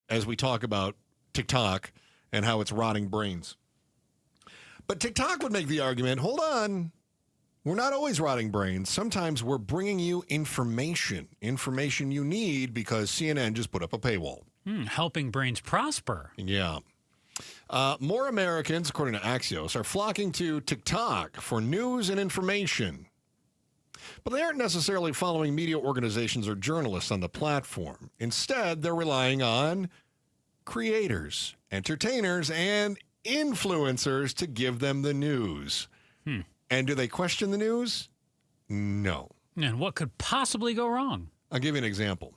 as we talk about TikTok and how it's rotting brains. But TikTok would make the argument, hold on, we're not always rotting brains. Sometimes we're bringing you information you need because CNN just put up a paywall. Helping brains prosper. Yeah. More Americans, according to Axios, are flocking to TikTok for news and information. But they aren't necessarily following media organizations or journalists on the platform. Instead, they're relying on creators, entertainers, and influencers to give them the news. And do they question the news? No. And what could possibly go wrong? I'll give you an example.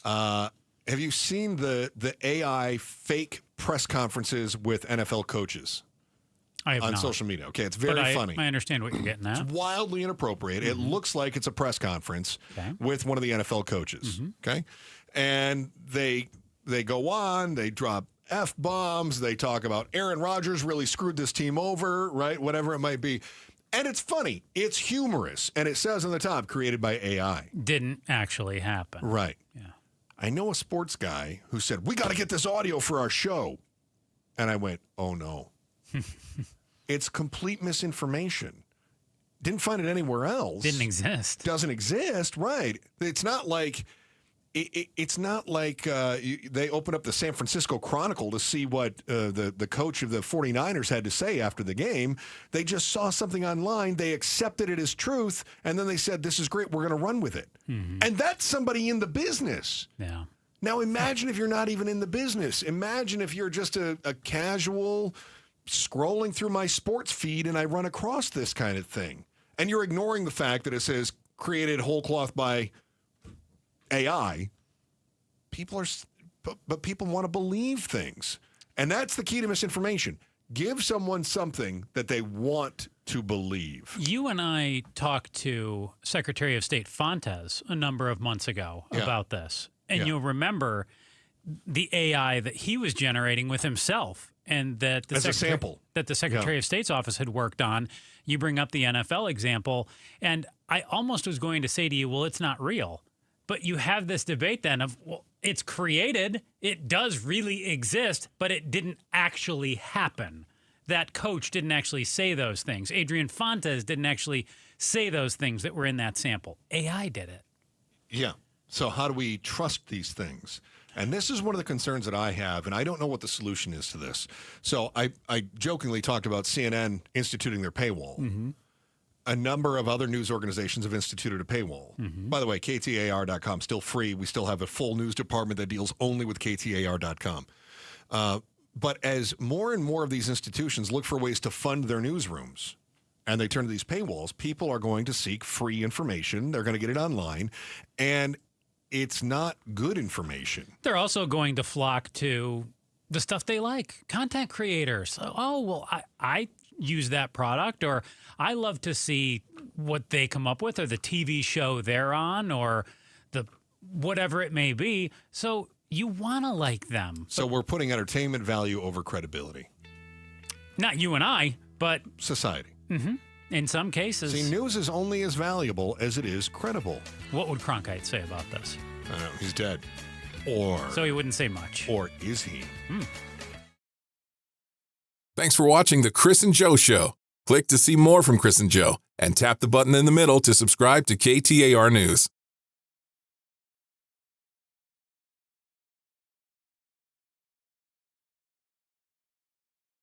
Have you seen the AI fake press conferences with NFL coaches? I have on not. social media. Okay, it's very funny. I understand what you're getting at. It's wildly inappropriate. It looks like it's a press conference with one of the NFL coaches. Okay, and they go on. They drop F-bombs. They talk about Aaron Rodgers really screwed this team over, right? Whatever it might be. And it's funny. It's humorous. And it says on the top, created by AI. Didn't actually happen. Right. Yeah. I know a sports guy who said, we got to get this audio for our show. And I went, oh, no. It's complete misinformation. Didn't find it anywhere else. Didn't exist. Doesn't exist, right. It's not like... It's not like they opened up the San Francisco Chronicle to see what the coach of the 49ers had to say after the game. They just saw something online. They accepted it as truth, and then they said, this is great. We're going to run with it. And that's somebody in the business. Yeah. Now, imagine if you're not even in the business. Imagine if you're just a casual scrolling through my sports feed and I run across this kind of thing. And you're ignoring the fact that it says created whole cloth by AI, people want to believe things. And that's the key to misinformation. Give someone something that they want to believe. You and I talked to Secretary of State Fontes a number of months ago about this. And you'll remember the AI that he was generating with himself and that the Secretary of State's office had worked on. You bring up the NFL example, and I almost was going to say to you, well, it's not real. But you have this debate then of, well, it's created, it does really exist, but it didn't actually happen. That coach didn't actually say those things. Adrian Fontes didn't actually say those things that were in that sample. AI did it. Yeah. So how do we trust these things? And this is one of the concerns that I have, and I don't know what the solution is to this. So I jokingly talked about CNN instituting their paywall. A number of other news organizations have instituted a paywall. By the way, KTAR.com, still free. We still have a full news department that deals only with KTAR.com. But as more and more of these institutions look for ways to fund their newsrooms, and they turn to these paywalls, people are going to seek free information. They're going to get it online, and it's not good information. They're also going to flock to the stuff they like, content creators. Oh, well, I use that product, or I love to see what they come up with, or the TV show they're on, or the whatever it may be. So you want to like them. So we're putting entertainment value over credibility. Not you and I, but society. In some cases. See, news is only as valuable as it is credible. What would Cronkite say about this? I don't know. He's dead. Or... So he wouldn't say much. Or is he? Thanks for watching The Chris and Joe Show. Click to see more from Chris and Joe, and tap the button in the middle to subscribe to KTAR News.